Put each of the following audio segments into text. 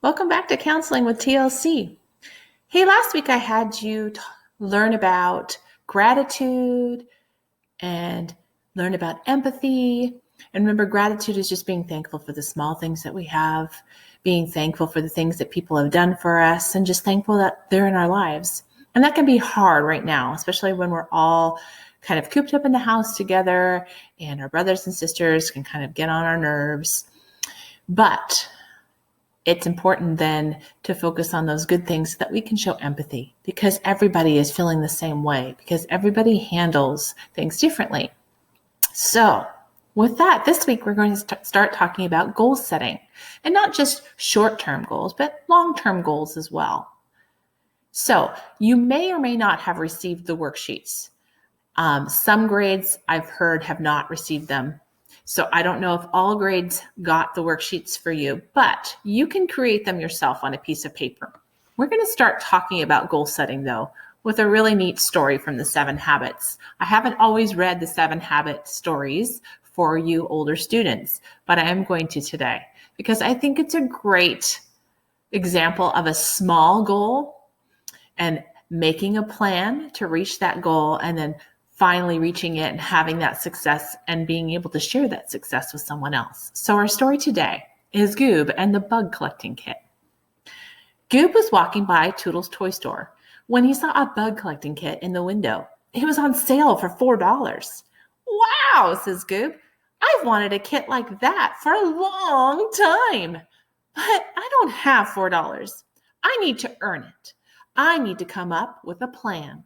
Welcome back to Counseling with TLC. Hey, last week I had you learn about gratitude and learn about empathy. And remember, gratitude is just being thankful for the small things that we have, being thankful for the things that people have done for us, and just thankful that they're in our lives. And that can be hard right now, especially when we're all kind of cooped up in the house together and our brothers and sisters can kind of get on our nerves. But it's important then to focus on those good things so that we can show empathy, because everybody is feeling the same way, because everybody handles things differently. So with that, this week we're going to start talking about goal setting, and not just short-term goals, but long-term goals as well. So you may or may not have received the worksheets. Some grades I've heard have not received them. So I don't know if all grades got the worksheets for you, but you can create them yourself on a piece of paper. We're going to start talking about goal setting, though, with a really neat story from the 7 Habits. I haven't always read the 7 Habit stories for you older students, but I am going to today because I think it's a great example of a small goal and making a plan to reach that goal, and then finally reaching it and having that success and being able to share that success with someone else. So our story today is Goob and the bug collecting kit. Goob was walking by Toodle's toy store when he saw a bug collecting kit in the window. It was on sale for $4. Wow, says Goob. I've wanted a kit like that for a long time, but I don't have $4. I need to earn it. I need to come up with a plan.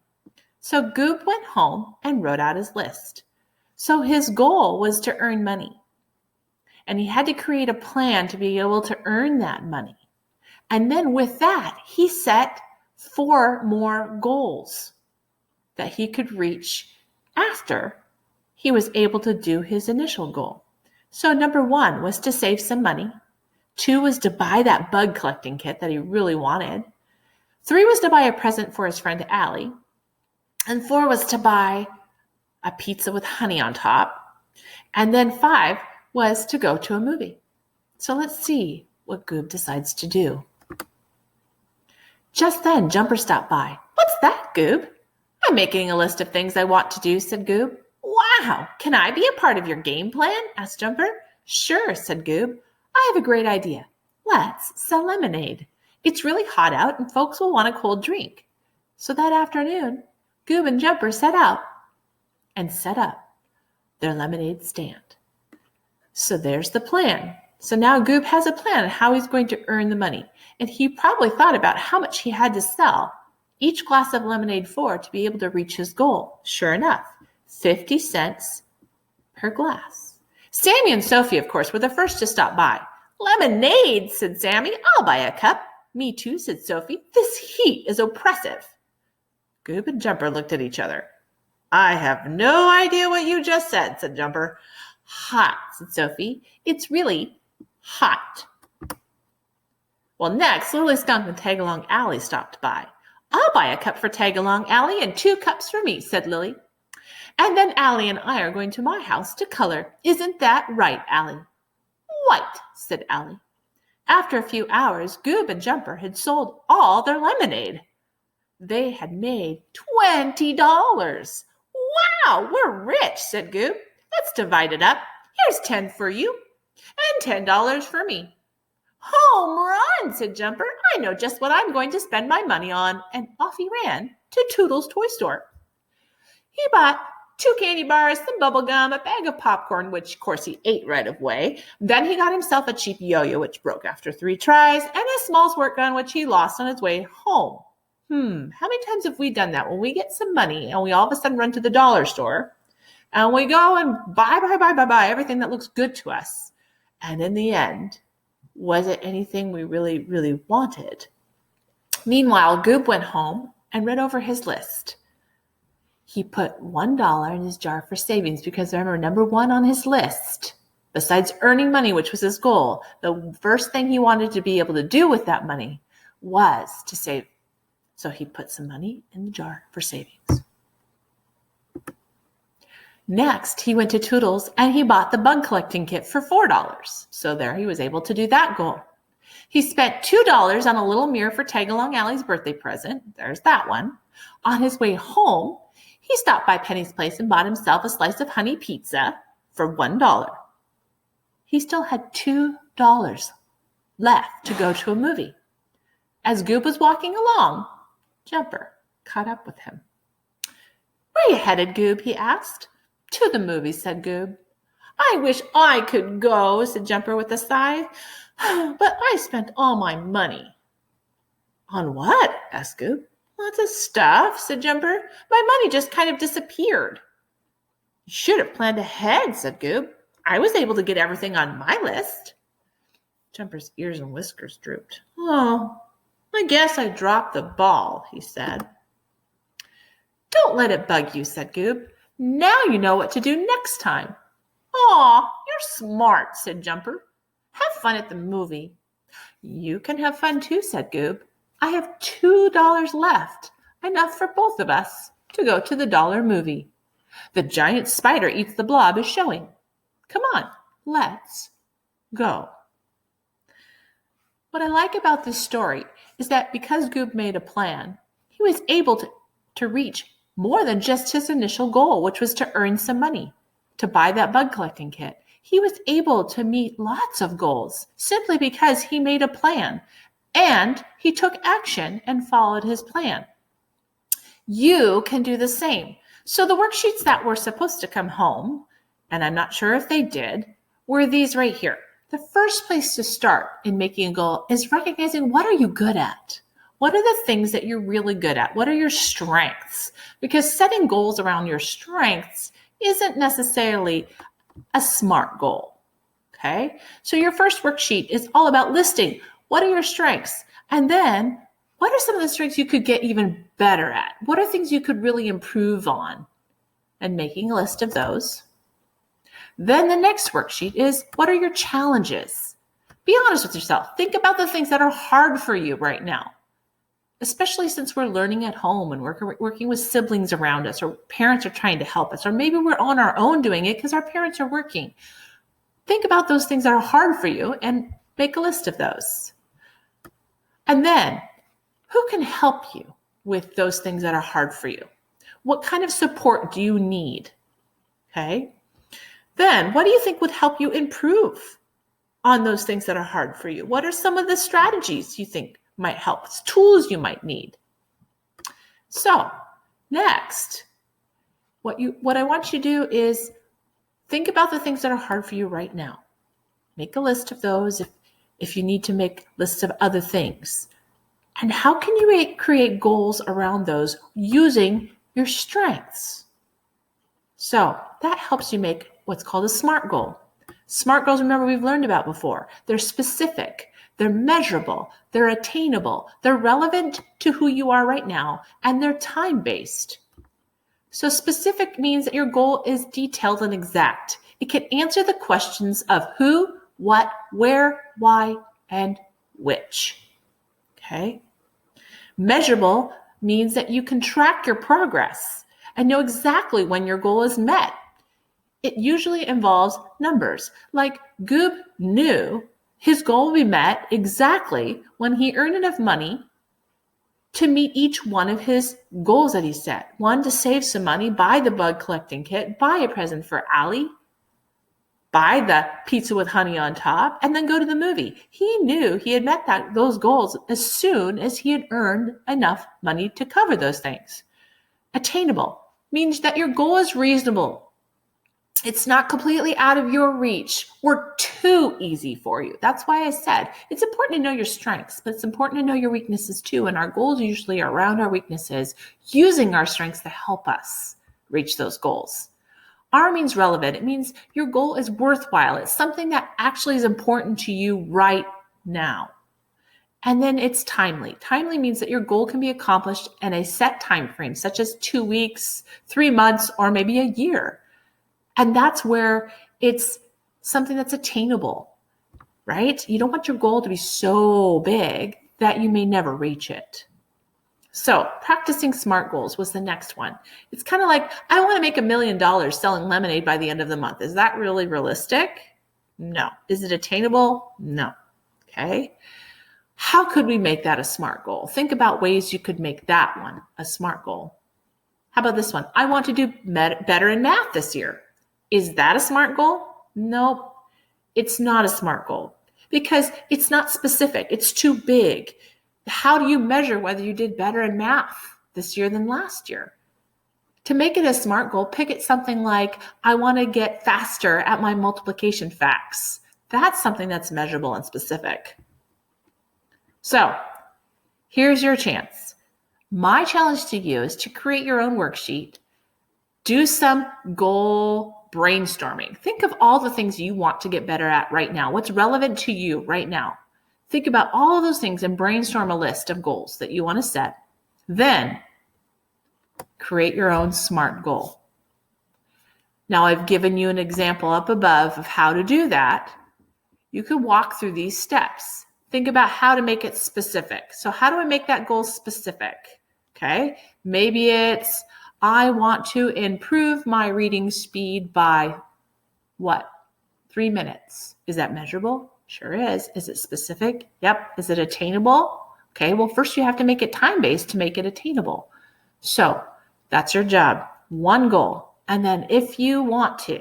So Goob went home and wrote out his list. So his goal was to earn money. And he had to create a plan to be able to earn that money. And then with that, he set 4 more goals that he could reach after he was able to do his initial goal. So number 1 was to save some money. 2 was to buy that bug collecting kit that he really wanted. 3 was to buy a present for his friend Allie. And 4 was to buy a pizza with honey on top. And then 5 was to go to a movie. So let's see what Goob decides to do. Just then, Jumper stopped by. What's that, Goob? I'm making a list of things I want to do, said Goob. Wow, can I be a part of your game plan? Asked Jumper. Sure, said Goob. I have a great idea. Let's sell lemonade. It's really hot out and folks will want a cold drink. So that afternoon, Goob and Jumper set out and set up their lemonade stand. So there's the plan. So now Goob has a plan on how he's going to earn the money. And he probably thought about how much he had to sell each glass of lemonade for to be able to reach his goal. Sure enough, 50 cents per glass. Sammy and Sophie, of course, were the first to stop by. Lemonade, said Sammy. I'll buy a cup. Me too, said Sophie. This heat is oppressive. Goob and Jumper looked at each other. I have no idea what you just said Jumper. Hot, said Sophie. It's really hot. Well, next, Lily Skunk and Tagalong Allie stopped by. I'll buy a cup for Tagalong Allie and 2 cups for me, said Lily. And then Allie and I are going to my house to color. Isn't that right, Allie? Right, said Allie. After a few hours, Goob and Jumper had sold all their lemonade. They had made $20. Wow, we're rich, said Goob. Let's divide it up. Here's 10 for you and $10 for me. Home run, said Jumper. I know just what I'm going to spend my money on. And off he ran to Toodle's toy store. He bought 2 candy bars, some bubble gum, a bag of popcorn, which of course he ate right away. Then he got himself a cheap yo-yo, which broke after 3 tries, and a small squirt gun, which he lost on his way home. How many times have we done that when we get some money and we all of a sudden run to the dollar store and we go and buy everything that looks good to us? And in the end, was it anything we really, really wanted? Meanwhile, Goob went home and read over his list. He put $1 in his jar for savings because remember, number 1 on his list, besides earning money, which was his goal, the first thing he wanted to be able to do with that money was to save. So he put some money in the jar for savings. Next, he went to Toodle's and he bought the bug collecting kit for $4. So there he was able to do that goal. He spent $2 on a little mirror for Tagalong Allie's birthday present. There's that one. On his way home, he stopped by Penny's place and bought himself a slice of honey pizza for $1. He still had $2 left to go to a movie. As Goob was walking along, Jumper caught up with him. "Where you headed, Goob?" he asked. "To the movies," said Goob. "I wish I could go," said Jumper with a sigh. "But I spent all my money." "On what?" asked Goob. "Lots of stuff," said Jumper. "My money just kind of disappeared." "You should have planned ahead," said Goob. "I was able to get everything on my list." Jumper's ears and whiskers drooped. "Oh, I guess I dropped the ball," he said. "Don't let it bug you," said Goob. "Now you know what to do next time." "Aw, you're smart," said Jumper. "Have fun at the movie." "You can have fun too," said Goob. "I have $2 left, enough for both of us to go to the dollar movie. The Giant Spider Eats the Blob is showing. Come on, let's go." What I like about this story is that because Goob made a plan, he was able to reach more than just his initial goal, which was to earn some money, to buy that bug collecting kit. He was able to meet lots of goals simply because he made a plan and he took action and followed his plan. You can do the same. So the worksheets that were supposed to come home, and I'm not sure if they did, were these right here. The first place to start in making a goal is recognizing, what are you good at? What are the things that you're really good at? What are your strengths? Because setting goals around your strengths isn't necessarily a SMART goal. Okay? So your first worksheet is all about listing what are your strengths? And then what are some of the strengths you could get even better at? What are things you could really improve on? And making a list of those. Then the next worksheet is, what are your challenges? Be honest with yourself. Think about the things that are hard for you right now, especially since we're learning at home and working with siblings around us, or parents are trying to help us, or maybe we're on our own doing it because our parents are working. Think about those things that are hard for you and make a list of those. And then, who can help you with those things that are hard for you? What kind of support do you need? Okay. Then, what do you think would help you improve on those things that are hard for you? What are some of the strategies you think might help? Tools you might need? So, next, what I want you to do is think about the things that are hard for you right now. Make a list of those if you need to make lists of other things. And how can you create goals around those using your strengths? So that helps you make what's called a SMART goal. SMART goals, remember, we've learned about before. They're specific, they're measurable, they're attainable, they're relevant to who you are right now, and they're time-based. So specific means that your goal is detailed and exact. It can answer the questions of who, what, where, why, and which. Okay? Measurable means that you can track your progress and know exactly when your goal is met. It usually involves numbers. Like Goob knew his goal would be met exactly when he earned enough money to meet each one of his goals that he set. One, to save some money, buy the bug collecting kit, buy a present for Allie, buy the pizza with honey on top, and then go to the movie. He knew he had met those goals as soon as he had earned enough money to cover those things. Attainable means that your goal is reasonable. It's not completely out of your reach or too easy for you. That's why I said it's important to know your strengths, but it's important to know your weaknesses too. And our goals usually are around our weaknesses, using our strengths to help us reach those goals. R means relevant. It means your goal is worthwhile. It's something that actually is important to you right now. And then it's timely. Timely means that your goal can be accomplished in a set time frame, such as 2 weeks, 3 months, or maybe a year. And that's where it's something that's attainable, right? You don't want your goal to be so big that you may never reach it. So practicing SMART goals was the next one. It's kind of like, I want to make $1 million selling lemonade by the end of the month. Is that really realistic? No. Is it attainable? No. Okay. How could we make that a SMART goal? Think about ways you could make that one a SMART goal. How about this one? I want to do better in math this year. Is that a SMART goal? Nope. It's not a SMART goal because it's not specific. It's too big. How do you measure whether you did better in math this year than last year? To make it a SMART goal, pick it something like, I want to get faster at my multiplication facts. That's something that's measurable and specific. So here's your chance. My challenge to you is to create your own worksheet. Do some goal brainstorming. Think of all the things you want to get better at right now. What's relevant to you right now? Think about all of those things and brainstorm a list of goals that you want to set. Then create your own SMART goal. Now I've given you an example up above of how to do that. You can walk through these steps. Think about how to make it specific. So how do I make that goal specific? Okay, maybe it's, I want to improve my reading speed by what? 3 minutes. Is that measurable? Sure is. Is it specific? Yep. Is it attainable? Okay, well, first you have to make it time-based to make it attainable. So that's your job. One goal. And then if you want to,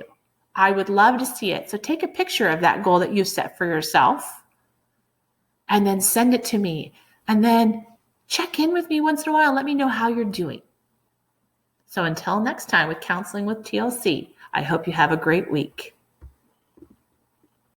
I would love to see it. So take a picture of that goal that you set for yourself and then send it to me. And then check in with me once in a while. Let me know how you're doing. So until next time with Counseling with TLC, I hope you have a great week.